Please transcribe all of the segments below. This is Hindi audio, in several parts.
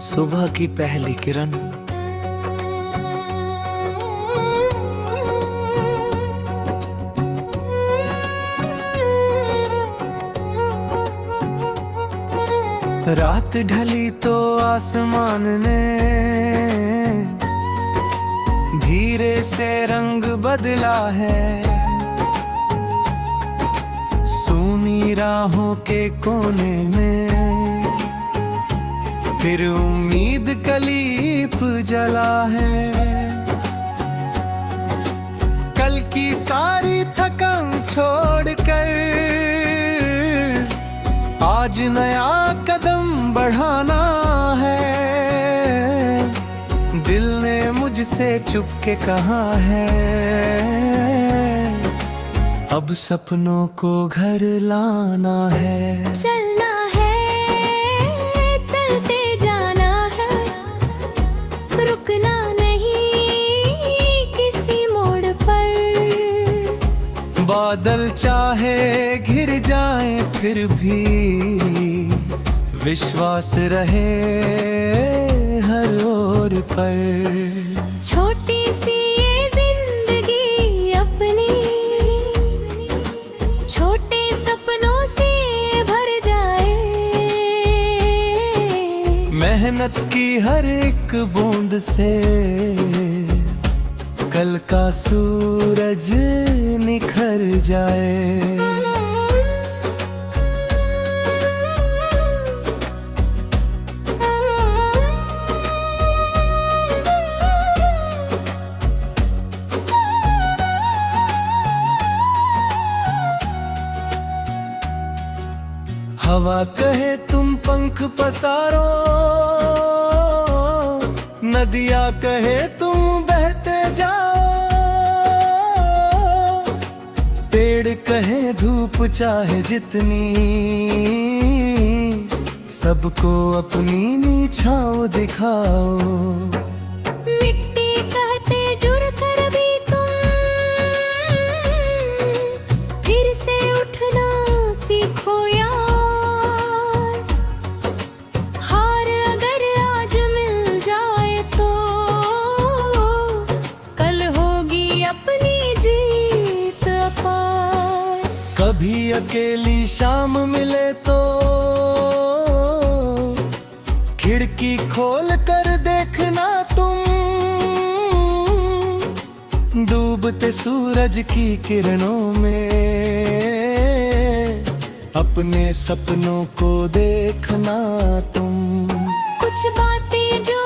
सुबह की पहली किरण, रात ढली तो आसमान ने धीरे से रंग बदला है। सूनी राहों के कोने में फिर उम्मीद कलीप जला है। कल की सारी थकान छोड़कर आज नया कदम बढ़ाना है। दिल ने मुझसे चुपके कहा है, अब सपनों को घर लाना है। चलना है, चलते जाना है, रुकना नहीं किसी मोड़ पर। बादल चाहे घिर जाए फिर भी विश्वास रहे हर ओर पर। छोटी सी ये जिंदगी अपनी छोटे सपनों से भर जाए। मेहनत की हर एक बूंद से कल का सूरज निखर जाए। हवा कहे तुम पंख पसारो, नदियाँ कहे तुम बहते जाओ, पेड़ कहे धूप चाहे जितनी, सबको अपनी छाँव दिखाओ। मिट्टी कहते जुड़ कर भी तुम फिर से उठना सीखो यार। हार अगर आज मिल जाए तो कल होगी अपनी जीत अपार। कभी अकेली शाम मिले तो खिड़की खोल कर देखना तुम, डूबते सूरज की किरणों में अपने सपनों को देखना तुम। कुछ बातें जो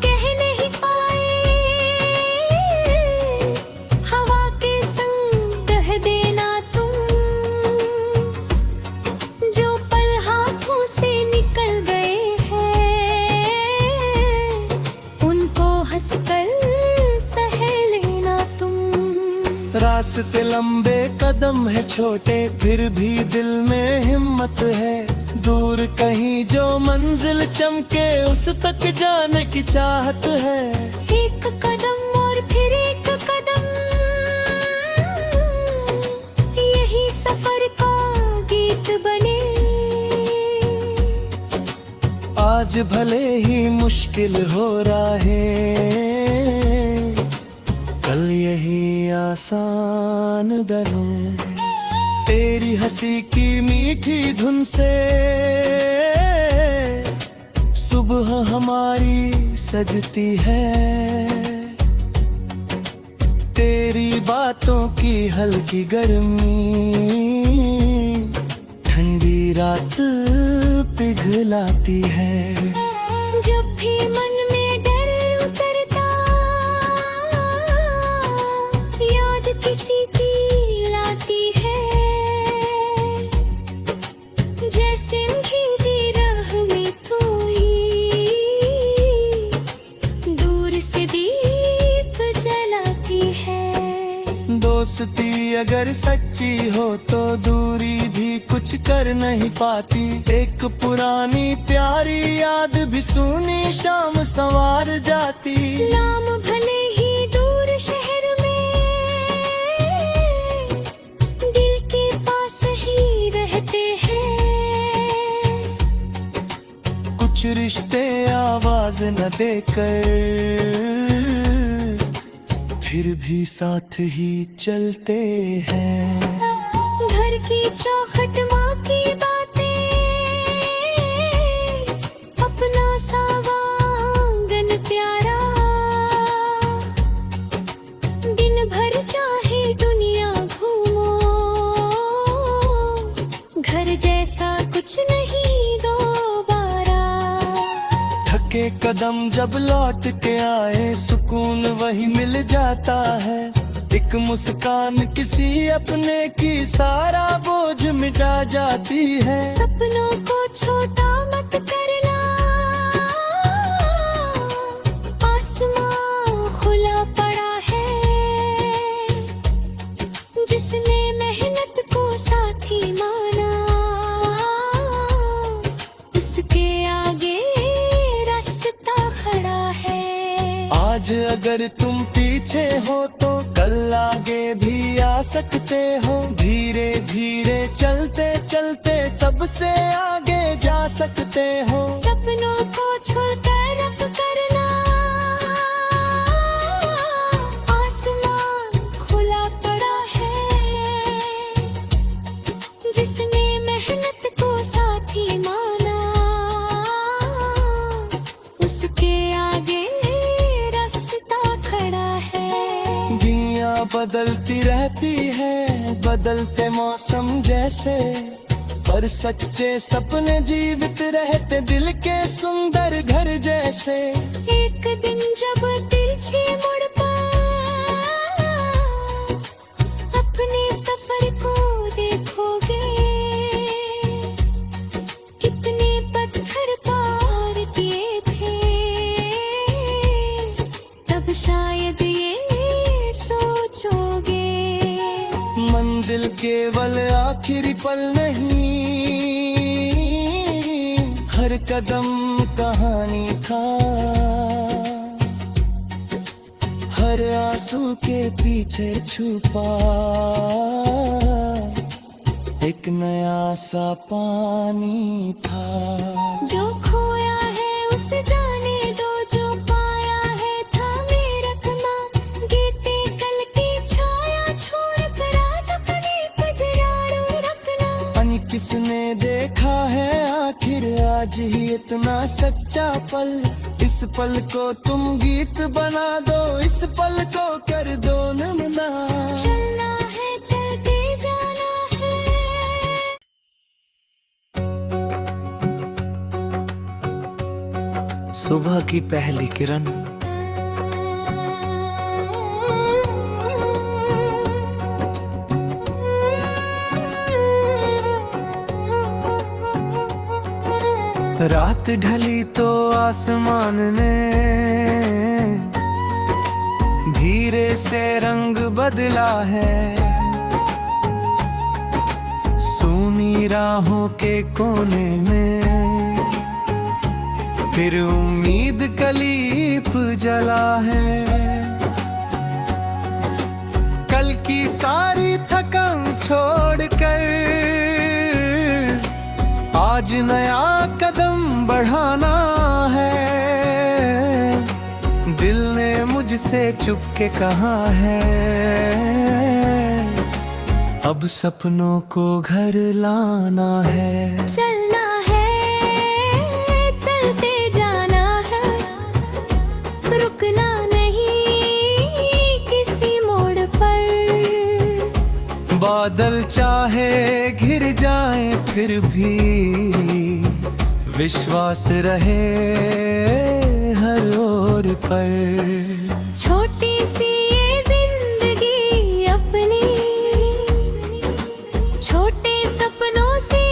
कह नहीं पाए हवा के संग कह देना तुम। जो पल हाथों से निकल गए हैं उनको हंसकर सह लेना तुम। रास्ते लंबे कदम है छोटे फिर भी दिल में हिम्मत है। दूर कहीं जो मंजिल चमके उस तक जाने की चाहत है। एक कदम और फिर एक कदम यही सफर का गीत बने। आज भले ही मुश्किल हो रहा है, कल यही आसान बने। तेरी हंसी की मीठी धुन से सुबह हमारी सजती है। तेरी बातों की हल्की गर्मी ठंडी रात पिघलाती है। जब भी मन में डर उतरता याद किसी की लाती है। जैसे अंधेरी राह में कोई दूर से दीप जलाती है। दोस्ती अगर सच्ची हो तो दूरी भी कुछ कर नहीं पाती। एक पुरानी प्यारी याद भी सूनी शाम संवार जाती। नाम भले ही दूर शहर में दिल के पास ही रहते हैं। कुछ रिश्ते आवाज न देकर फिर भी साथ ही चलते हैं। घर की चौखट माँ की बातें, अपना सा आंगन प्यारा, दिन भर चाहे दुनिया घूमो, घर जैसा कुछ नहीं दोबारा। थके कदम जब लौट के आए सुकून वही मिल जाता है। एक मुस्कान किसी अपने की सारा बोझ मिटा जाती है। सपनों को छोटा मत करना, आसमां खुला पड़ा है। जिसने मेहनत को साथी माना, उसके आगे रास्ता खड़ा है। आज अगर तुम पीछे हो तो कल आगे भी आ सकते हो। धीरे धीरे चलते चलते सबसे आगे जा सकते हो। सपनों को छोटा रब करना, आसमान खुला पड़ा है। जिसने मेहनत को साथी माना, उसके आगे रास्ता खड़ा है। दुनिया बदलती रहती है बदलते मौसम जैसे, पर सच्चे सपने जीवित रहते दिल के सुंदर घर जैसे। एक दिन जब तिरछी मुड़ पर अपने सफर को देखोगे, कितने पत्थर पार किए थे, तब शायद ये सोचोगे। मंजिल केवल आखिरी पल नहीं, हर कदम कहानी था। हर आंसू के पीछे छुपा एक नया सा पानी था। जो खोया है उसे जाने दो, जो पाया है थामे रखना। गिरते कल की छाया छोड़ कर आज अपने पजरारों रखना। अनि किसने देखा है आखिर आज ही इतना सच्चा पल। इस पल को तुम गीत बना दो, इस पल को कर दो नमना। चलना है चलते जाना है। सुबह की पहली किरण, रात ढली तो आसमान ने धीरे से रंग बदला है। सूनी राहों के कोने में फिर उम्मीद कलीप जला है। कल की सारी थकान छोड़कर आज नया कदम बढ़ाना है। दिल ने मुझसे चुपके कहा है, अब सपनों को घर लाना है। चलना है चलते जाना है, रुकना नहीं किसी मोड़ पर। बादल चाहे घिर जाए फिर भी विश्वास रहे हर ओर पर। छोटी सी ये जिंदगी अपनी छोटे सपनों से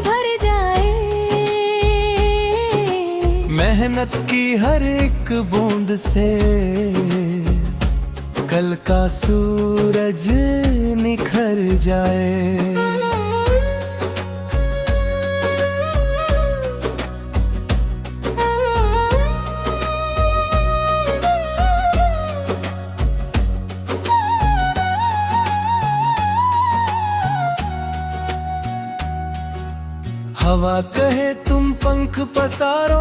भर जाए। मेहनत की हर एक बूंद से कल का सूरज निखर जाए। हवा कहे तुम पंख पसारो,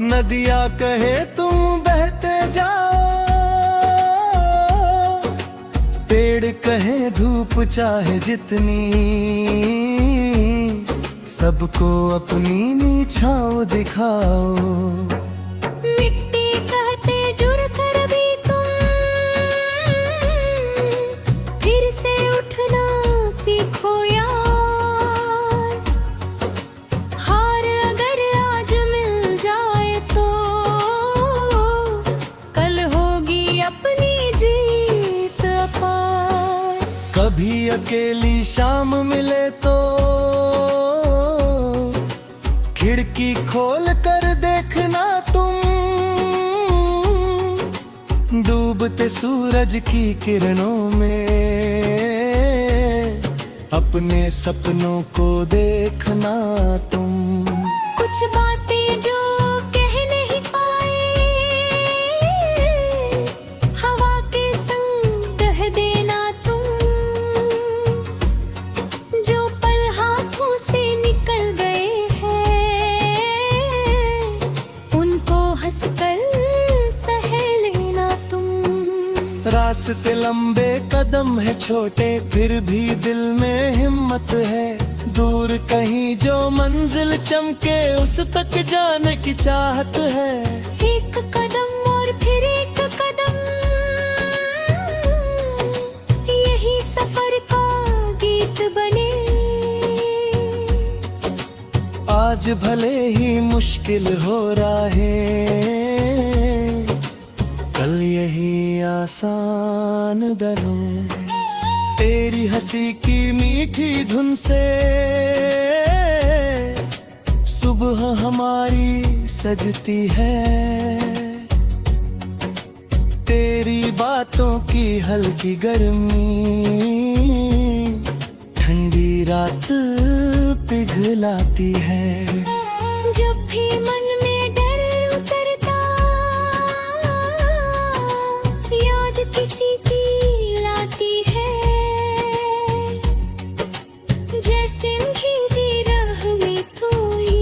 नदियाँ कहे तुम बहते जाओ, पेड़ कहे धूप चाहे जितनी, सबको अपनी छाँव दिखाओ। मिट्टी कहते जुड़ कर भी तुम फिर से उठना सीखो यार। हार अगर आज मिल जाए तो कल होगी अपनी जीत अपार। कभी अकेली शाम मिले तो खिड़की खोल कर देखना तुम, डूबते सूरज की किरणों में अपने सपनों को देखना तुम। कुछ बातें जो कह नहीं पाए हवा के संग कह देना तुम। जो पल हाथों से निकल गए उनको हंसकर सह लेना तुम। रास्ते लंबे कदम है छोटे फिर भी दिल में हिम्मत है, दूर कहीं जो मंजिल चमके उस तक जाने की चाहत है। एक कदम और फिर एक कदम यही सफर का गीत बने। आज भले ही मुश्किल हो रहा है, कल यही आसान दरों। तेरी हंसी की मीठी धुन से सुबह हमारी सजती है, तेरी बातों की हल्की गर्मी ठंडी रात पिघलाती है। जब भी मन में डर उतरता याद किसी की लाती है। जैसे अंधेरी राह में कोई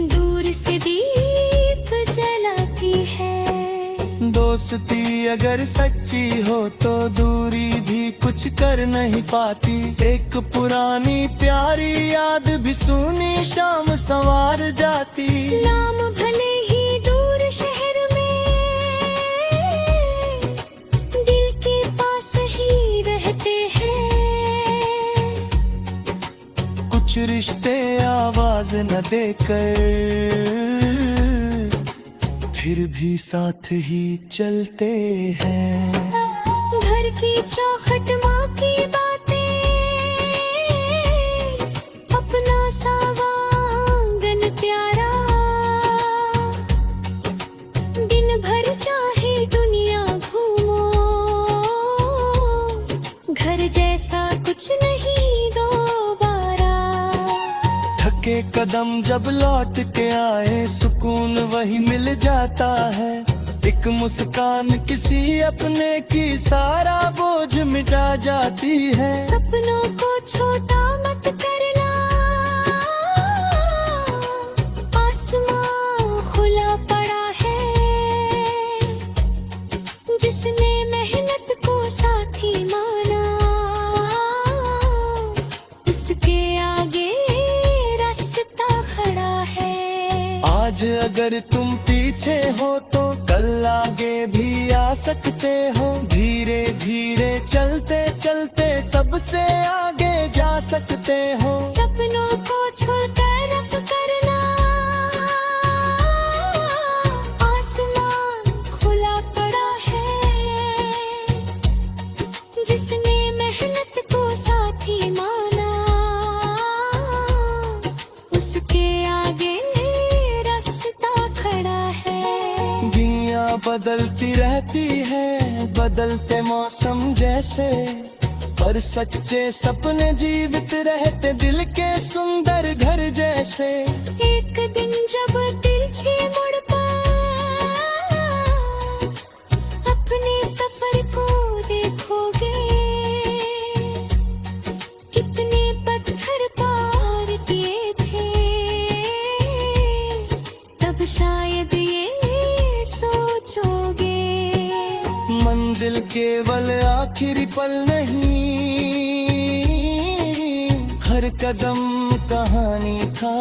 दूर से दीप जलाती है। दोस्ती अगर सच्ची हो तो दूरी भी कुछ कर नहीं पाती, एक पुरानी प्यारी याद भी सुनी शाम संवार जाती। नाम भले ही दूर शहर में दिल के पास ही रहते हैं। कुछ रिश्ते आवाज न देकर फिर भी साथ ही चलते हैं। घर की चौखट माँ की बातें अपना सा आंगन प्यारा। दिन भर चाहे दुनिया घूमो घर जैसा कुछ नहीं दोबारा। थके कदम जब लौट के आए सुकून वही मिल जाता है, एक मुस्कान किसी अपने की सारा बोझ मिटा जाती है। सपनों को छोटा मत करना, आसमां खुला पड़ा है। जिसने मेहनत को साथी माना उसके आगे रास्ता खड़ा है। आज अगर तुम पीछे हो तो कल आगे भी आ सकते हो, धीरे धीरे चलते चलते सबसे आगे जा सकते हो। सपनों को छोटा रब करना, आसमान खुला पड़ा है। जिसने मेहनत को साथी माना उसके आगे रास्ता खड़ा है। दुनिया बदलती रहती है बदलते मौसम जैसे, पर सच्चे सपने जीवित रहते दिल के सुंदर घर जैसे। एक दिन जब तिरछी मुड़ पर अपने सफर को देखोगे केवल आखिरी पल नहीं, हर कदम कहानी था।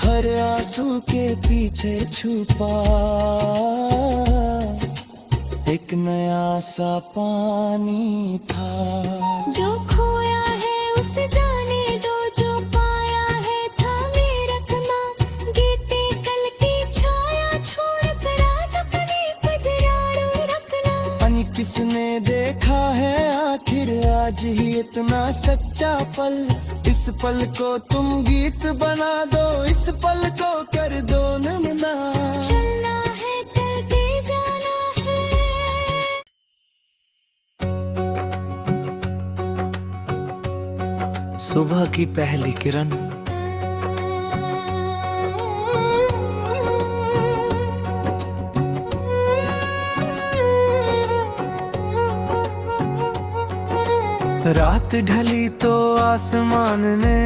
हर आंसू के पीछे छुपा एक नया सा पानी था। जो खोया है उसे जाने दो, जो पाया है थामे रखना। गिरते कल की छाया छोड़ कर आज अपने पजराड़ू रखना। अन किसने देखा है आखिर आज ही इतना सच्चा पल। इस पल को तुम गीत बना दो, इस पल को कर दो नमना। चलना है चलते जाना है। सुबह की पहली किरण, रात ढली तो आसमान ने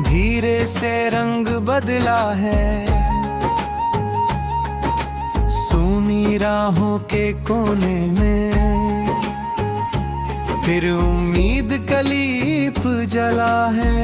धीरे से रंग बदला है। सूनी राहों के कोने में फिर उम्मीद कलीप जला है।